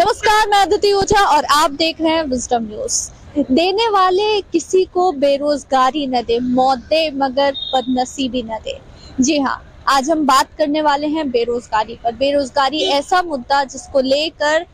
नमस्कार, मैं अदिति ओझा और आप देख रहे हैं विजडम न्यूज। देने वाले किसी को बेरोजगारी न दे, मौत दे मगर बदनसीबी न दे। जी हाँ, आज हम बात करने वाले हैं बेरोजगारी पर। बेरोजगारी ऐसा मुद्दा जिसको लेकर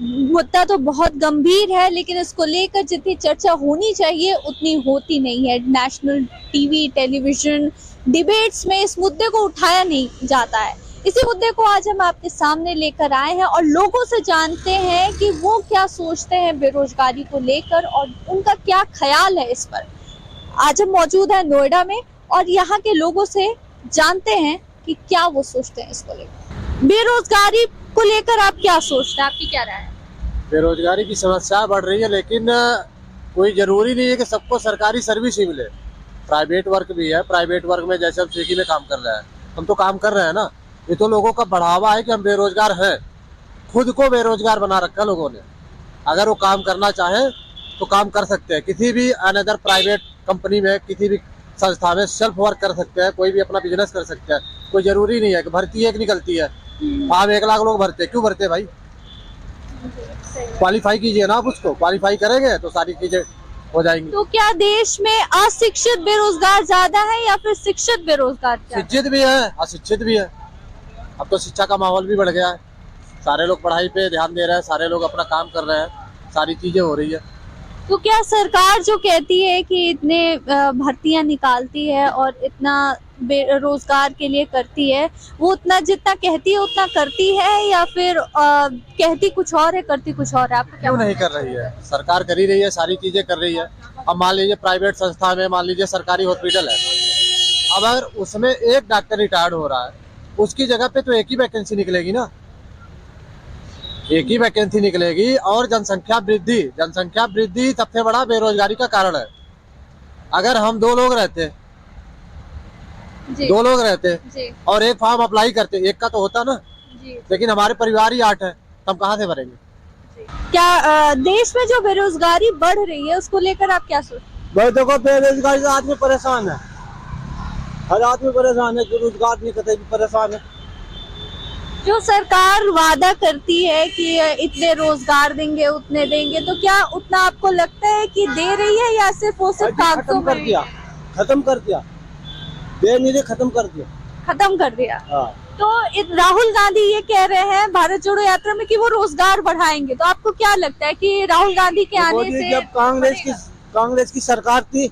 मुद्दा तो बहुत गंभीर है, लेकिन इसको लेकर जितनी चर्चा होनी चाहिए उतनी होती नहीं है। नेशनल टीवी, टेलीविजन, डिबेट्स में इस मुद्दे को उठाया नहीं जाता है। इसी मुद्दे को आज हम आपके सामने लेकर आए हैं और लोगों से जानते हैं कि वो क्या सोचते हैं बेरोजगारी को लेकर और उनका क्या ख्याल है इस पर। आज हम मौजूद हैं नोएडा में और यहाँ के लोगों से जानते हैं कि क्या वो सोचते हैं इसको लेकर। बेरोजगारी को लेकर आप क्या सोचते हैं, आपकी क्या राय है? बेरोजगारी की समस्या बढ़ रही है, लेकिन कोई जरूरी नहीं है कि सबको सरकारी सर्विस ही मिले। प्राइवेट वर्क भी है। प्राइवेट वर्क में जैसे हम स्विगी में काम कर रहे हैं, हम तो काम कर रहे हैं ना। ये तो लोगों का बढ़ावा है कि हम बेरोजगार हैं। खुद को बेरोजगार बना रखा है लोगों ने। अगर वो काम करना चाहे तो काम कर सकते हैं। किसी भी अनदर प्राइवेट कंपनी में, किसी भी संस्था में सेल्फ वर्क कर सकते हैं। कोई भी अपना बिजनेस कर सकते हैं। कोई जरूरी नहीं है कि भर्ती एक निकलती है, आप 1 लाख लोग भरते, क्यों भरते भाई? क्वालिफाई कीजिए ना आप उसको। क्वालिफाई करेंगे तो सारी चीजें हो जाएंगी। तो क्या देश में अशिक्षित बेरोजगार ज्यादा है या फिर शिक्षित बेरोजगार? शिक्षित भी है, अशिक्षित भी है। अब तो शिक्षा का माहौल भी बढ़ गया है। सारे लोग पढ़ाई पे ध्यान दे रहे हैं, सारे लोग अपना काम कर रहे हैं, सारी चीजें हो रही है। तो क्या सरकार जो कहती है कि इतने भर्तियां निकालती है और इतना बेरोजगार के लिए करती है, वो उतना जितना कहती है उतना करती है या फिर कहती कुछ और है, करती कुछ और है? आपको क्या क्यों नहीं कर रही है? सरकार कर ही रही है, सारी चीजें कर रही है। अब मान लीजिए प्राइवेट संस्था में, मान लीजिए सरकारी हॉस्पिटल है, अब अगर उसमें एक डॉक्टर रिटायर्ड हो रहा है, उसकी जगह पे तो एक ही वैकेंसी निकलेगी ना। एक ही वैकेंसी निकलेगी। और जनसंख्या वृद्धि सबसे बड़ा बेरोजगारी का कारण है। अगर हम दो लोग रहते जी। और एक फॉर्म अप्लाई करते, एक का तो होता ना जी। लेकिन हमारे परिवार ही 8 है, तो हम कहाँ से भरेंगे? क्या देश में जो बेरोजगारी बढ़ रही है उसको लेकर आप क्या सोचते हैं? देखो, बेरोजगारी से आदमी परेशान है। हर आदमी परेशान है, जो रोजगार नहीं करते भी परेशान है। जो सरकार वादा करती है कि इतने रोजगार देंगे, उतने देंगे, तो क्या उतना आपको लगता है कि दे रही है या सिर्फ वो सिर्फ कागजों में? खत्म कर दिया, दे नहीं दे, खत्म कर दिया। हाँ। तो राहुल गांधी ये कह रहे हैं भारत जोड़ो यात्रा में कि वो रोजगार बढ़ाएंगे, तो आपको क्या लगता है कि राहुल गांधी के आने से? जब कांग्रेस की सरकार थी,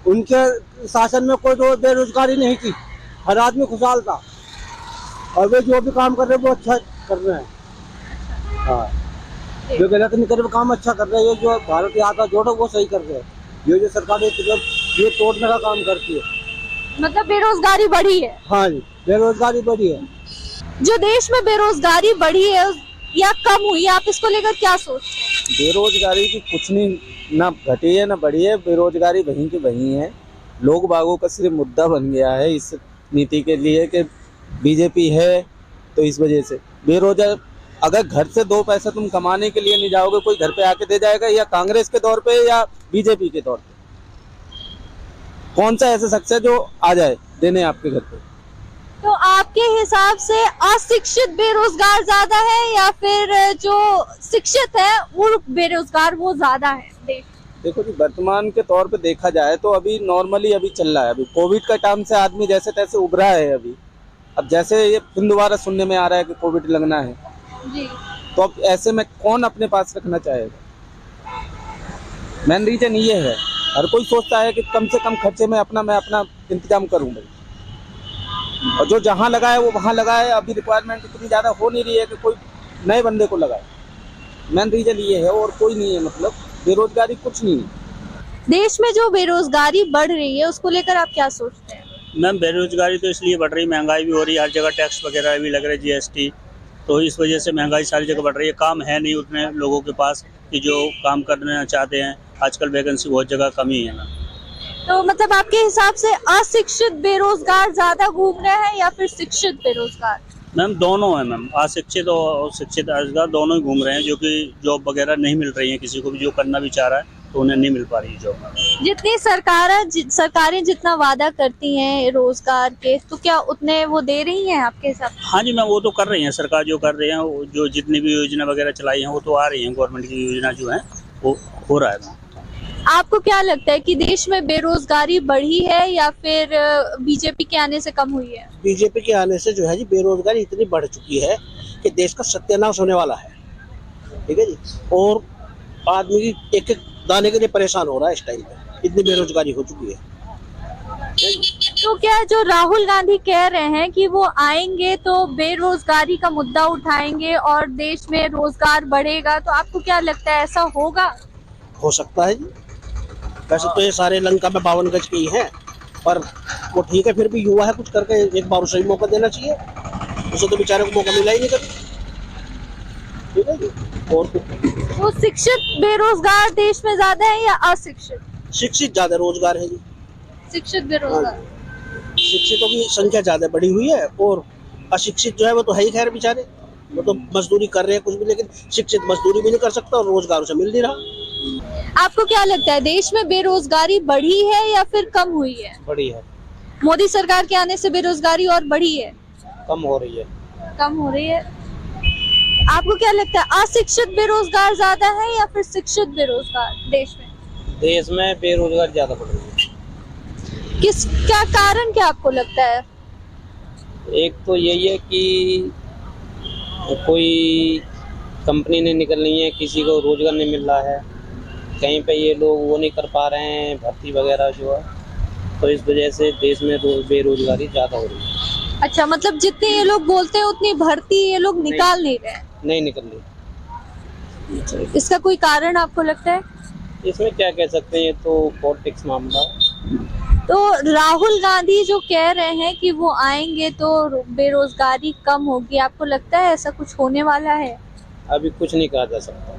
उनके शासन में कोई तो बेरोजगारी नहीं थी, हर आदमी खुशहाल था। और वे जो भी काम कर रहे हैं वो अच्छा कर रहे हैं। हाँ, जो गलत नहीं कर रहे काम अच्छा कर रहे हैं। जो भारत यात्रा जोड़ो वो सही कर रहे हैं। ये जो सरकार ये तोड़ने का काम करती है। मतलब बेरोजगारी बढ़ी है? हाँ जी, बेरोजगारी बढ़ी है। जो देश में बेरोजगारी बढ़ी है या कम हुई है, आप इसको लेकर क्या सोचते हैं? बेरोजगारी की कुछ नहीं, ना घटी है ना बढ़ी है। बेरोजगारी वहीं की वहीं है। लोग बागों का सिर्फ मुद्दा बन गया है इस नीति के लिए कि बीजेपी है, तो इस वजह से बेरोजगार। अगर घर से 2 पैसा तुम कमाने के लिए नहीं जाओगे, कोई घर पे आके दे जाएगा, या कांग्रेस के तौर पे या बीजेपी के तौर पे? कौन सा ऐसा शख्स है जो आ जाए देने आपके घर पे? तो आपके हिसाब से अशिक्षित बेरोजगार ज्यादा है या फिर जो शिक्षित है वो बेरोजगार वो ज्यादा है? देखो जी, वर्तमान के तौर पे देखा जाए तो अभी नॉर्मली अभी चल रहा है। अभी कोविड का टाइम से आदमी जैसे तैसे उभरा है अभी। अब जैसे ये फिर दोबारा सुनने में आ रहा है कि कोविड लगना है जी, तो अब ऐसे में कौन अपने पास रखना चाहेगा? मेन रीजन ये है, हर कोई सोचता है कि कम से कम खर्चे में मैं अपना इंतजाम करूँ भाई। और जो जहाँ लगाए वो वहाँ लगाए। अभी रिक्वायरमेंट इतनी ज़्यादा हो नहीं रही है कि कोई नए बंदे को लगाए। मेन रीजन ये है और कोई नहीं है। मतलब बेरोजगारी कुछ नहीं है। देश में जो बेरोजगारी बढ़ रही है उसको लेकर आप क्या सोचते हैं? मैम, बेरोजगारी तो इसलिए बढ़ रही है, महंगाई भी हो रही है, हर जगह टैक्स वगैरह भी लग रहा है, जीएसटी, तो इस वजह से महंगाई सारी जगह बढ़ रही है। काम है नहीं उतने लोगों के पास कि जो काम करना चाहते हैं। आजकल वैकेंसी बहुत जगह कमी है ना। तो मतलब आपके हिसाब से अशिक्षित बेरोजगार ज्यादा घूम रहे हैं या फिर शिक्षित बेरोजगार? मैम, दोनों है मैम, अशिक्षित और शिक्षित बेरोजगार दोनों ही घूम रहे हैं, जो कि जॉब वगैरह नहीं मिल रही है किसी को भी जो करना भी चाह रहा है। तो उन्हें नहीं मिल पा रही है जॉब। जितनी सरकारें जितना वादा करती हैं रोजगार के, तो क्या उतने वो दे रही हैं आपके हिसाब से? हाँ जी मैम, वो तो कर रही हैं, सरकार जो कर रही है, वो जो जितनी भी योजना वगैरह चलाई हैं वो तो आ रही हैं, गवर्नमेंट की योजना जो है वो हो रहा है मैम। आपको क्या लगता है कि देश में बेरोजगारी बढ़ी है या फिर बीजेपी के आने से कम हुई है? बीजेपी के आने से जो है जी बेरोजगारी इतनी बढ़ चुकी है कि देश का सत्यानाश होने वाला है, ठीक है जी। और आदमी की एक एक दाने के लिए परेशान हो रहा है इस टाइम पे, इतनी बेरोजगारी हो चुकी है। तो क्या जो राहुल गांधी कह रहे हैं कि वो आएंगे तो बेरोजगारी का मुद्दा उठाएंगे और देश में रोजगार बढ़ेगा, तो आपको क्या लगता है ऐसा होगा? हो सकता है जी। वैसे तो ये सारे लंका में 52 गज के ही हैं, पर वो ठीक है, फिर भी युवा है, कुछ करके एक बार उसे भी मौका देना चाहिए। उसे तो बेचारे को मौका मिला ही नहीं कभी, ठीक है जी। और तो शिक्षित बेरोजगार देश में ज्यादा है या अशिक्षित? शिक्षित ज्यादा रोजगार है जी। शिक्षित बेरोजगार। शिक्षितों की संख्या ज्यादा बढ़ी हुई है और अशिक्षित जो है वो तो है ही, खैर बेचारे वो तो मजदूरी कर रहे हैं कुछ भी, लेकिन शिक्षित मजदूरी भी नहीं कर सकता और रोजगार उसे मिल नहीं रहा। आपको क्या लगता है देश में बेरोजगारी बढ़ी है या फिर कम हुई है? बढ़ी है। मोदी सरकार के आने से बेरोजगारी और बढ़ी है? कम हो रही है। कम हो रही है। आपको क्या लगता है अशिक्षित बेरोजगार ज्यादा है या फिर शिक्षित बेरोजगार देश में? देश में बेरोजगार ज्यादा बढ़ रही है। क्या कारण क्या आपको लगता है? एक तो यही है कि कोई कंपनी नहीं निकल रही है, किसी को रोजगार नहीं मिल रहा है, कहीं पे ये लोग वो नहीं कर पा रहे हैं भर्ती वगैरह जो है, तो इस वजह से देश में बेरोजगारी ज़्यादा हो रही है। अच्छा, मतलब जितने ये लोग बोलते हैं उतनी भर्ती ये लोग निकाल नहीं रहे? नहीं निकल रही। इसका कोई कारण आपको लगता है? इसमें क्या कह सकते हैं, ये तो पॉलिटिक्स मामला है। तो राहुल गांधी जो कह रहे हैं कि वो आएंगे तो बेरोजगारी कम होगी, आपको लगता है ऐसा कुछ होने वाला है? अभी कुछ नहीं कहा जा सकता।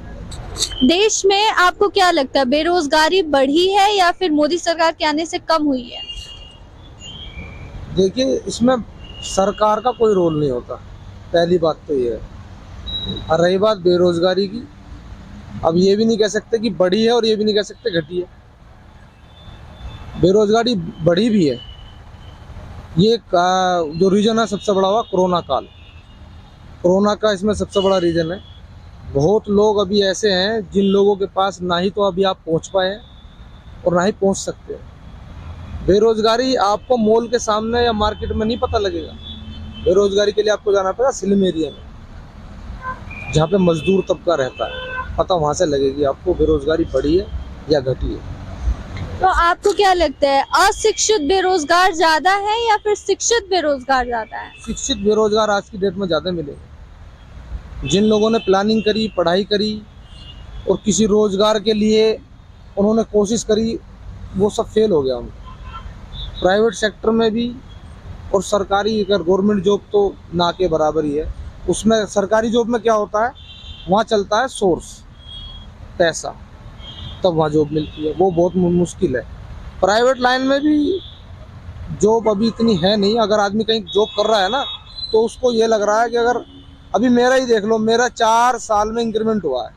देश में आपको क्या लगता है बेरोजगारी बढ़ी है या फिर मोदी सरकार के आने से कम हुई है? देखिए, इसमें सरकार का कोई रोल नहीं होता, पहली बात तो ये है। और रही बात बेरोजगारी की, अब ये भी नहीं कह सकते कि बढ़ी है और ये भी नहीं कह सकते घटी है। बेरोजगारी बढ़ी भी है। ये जो रीजन है सबसे बड़ा हुआ कोरोना काल। कोरोना का इसमें सबसे बड़ा रीजन है। बहुत लोग अभी ऐसे हैं जिन लोगों के पास ना ही तो अभी आप पहुंच पाए हैं और ना ही पहुंच सकते हैं। बेरोजगारी आपको मॉल के सामने या मार्केट में नहीं पता लगेगा। बेरोजगारी के लिए आपको जाना पड़ेगा स्लम एरिया में, जहाँ पे मजदूर तबका रहता है, पता वहाँ से लगेगी आपको बेरोजगारी बढ़ी है या घटी है। तो आपको क्या लगता है अशिक्षित बेरोजगार ज्यादा है या फिर शिक्षित बेरोजगार ज्यादा है? शिक्षित बेरोजगार आज की डेट में ज़्यादा मिलेंगे। जिन लोगों ने प्लानिंग करी, पढ़ाई करी और किसी रोजगार के लिए उन्होंने कोशिश करी, वो सब फेल हो गया उनको। प्राइवेट सेक्टर में भी और सरकारी, अगर गवर्नमेंट जॉब तो ना के बराबर ही है। उसमें सरकारी जॉब में क्या होता है, वहाँ चलता है सोर्स पैसा, तब वहाँ जॉब मिलती है, वो बहुत मुश्किल है। प्राइवेट लाइन में भी जॉब अभी इतनी है नहीं। अगर आदमी कहीं जॉब कर रहा है ना, तो उसको ये लग रहा है कि अगर अभी मेरा ही देख लो, मेरा 4 साल में इंक्रीमेंट हुआ है।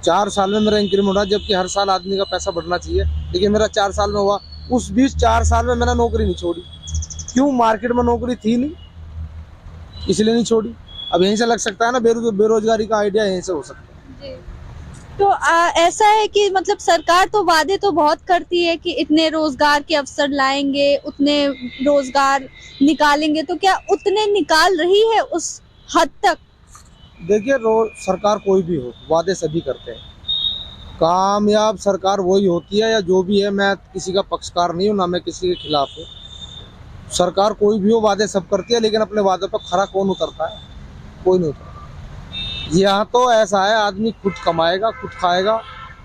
4 साल में मेरा इंक्रीमेंट हुआ, जबकि हर साल आदमी का पैसा बढ़ना चाहिए, लेकिन मेरा 4 साल में हुआ। उस बीच 4 साल में मैंने नौकरी नहीं छोड़ी। क्यों? मार्केट में नौकरी थी नहीं, इसलिए नहीं छोड़ी। अब यहीं से लग सकता है ना, बेरोजगारी का आइडिया यहीं से हो सकता है। तो ऐसा है कि मतलब सरकार तो वादे तो बहुत करती है कि इतने रोजगार के अवसर लाएंगे, उतने रोजगार निकालेंगे, तो क्या उतने निकाल रही है उस हद तक? देखिए, सरकार कोई भी हो, वादे सभी करते हैं। कामयाब सरकार वही होती है, या जो भी है, मैं किसी का पक्षकार नहीं हूँ, ना मैं किसी के खिलाफ हूँ। सरकार कोई भी हो, वादे सब करती है, लेकिन अपने वादे पर खरा कौन उतरता है? कोई नहीं उतरता। यहाँ तो ऐसा है, आदमी खुद कमाएगा, खुद खाएगा,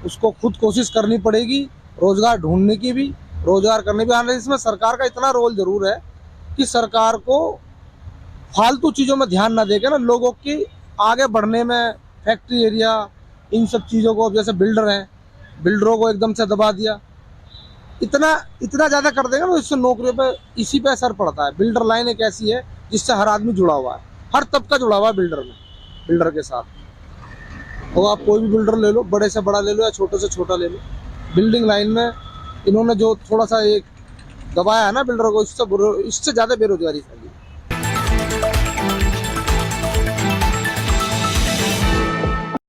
उसको खुद कोशिश करनी पड़ेगी, रोजगार ढूंढने की भी, रोजगार करने भी। आने इसमें सरकार का इतना रोल जरूर है कि सरकार को फालतू चीज़ों में ध्यान ना देके ना, लोगों की आगे बढ़ने में, फैक्ट्री एरिया, इन सब चीज़ों को, जैसे बिल्डर हैं, बिल्डरों को एकदम से दबा दिया, इतना ज़्यादा कर देगा ना, इससे नौकरियों पे, इसी पे असर पड़ता है। बिल्डर लाइन एक ऐसी है जिससे हर आदमी जुड़ा हुआ है, हर तबका जुड़ा हुआ है बिल्डर में, बिल्डर के साथ। और आप कोई भी बिल्डर ले लो, बड़े से बड़ा ले लो या छोटे से छोटा ले लो, बिल्डिंग लाइन में इन्होंने जो थोड़ा सा एक दबाया है ना बिल्डर को, इससे ज़्यादा बेरोजगारी फैली।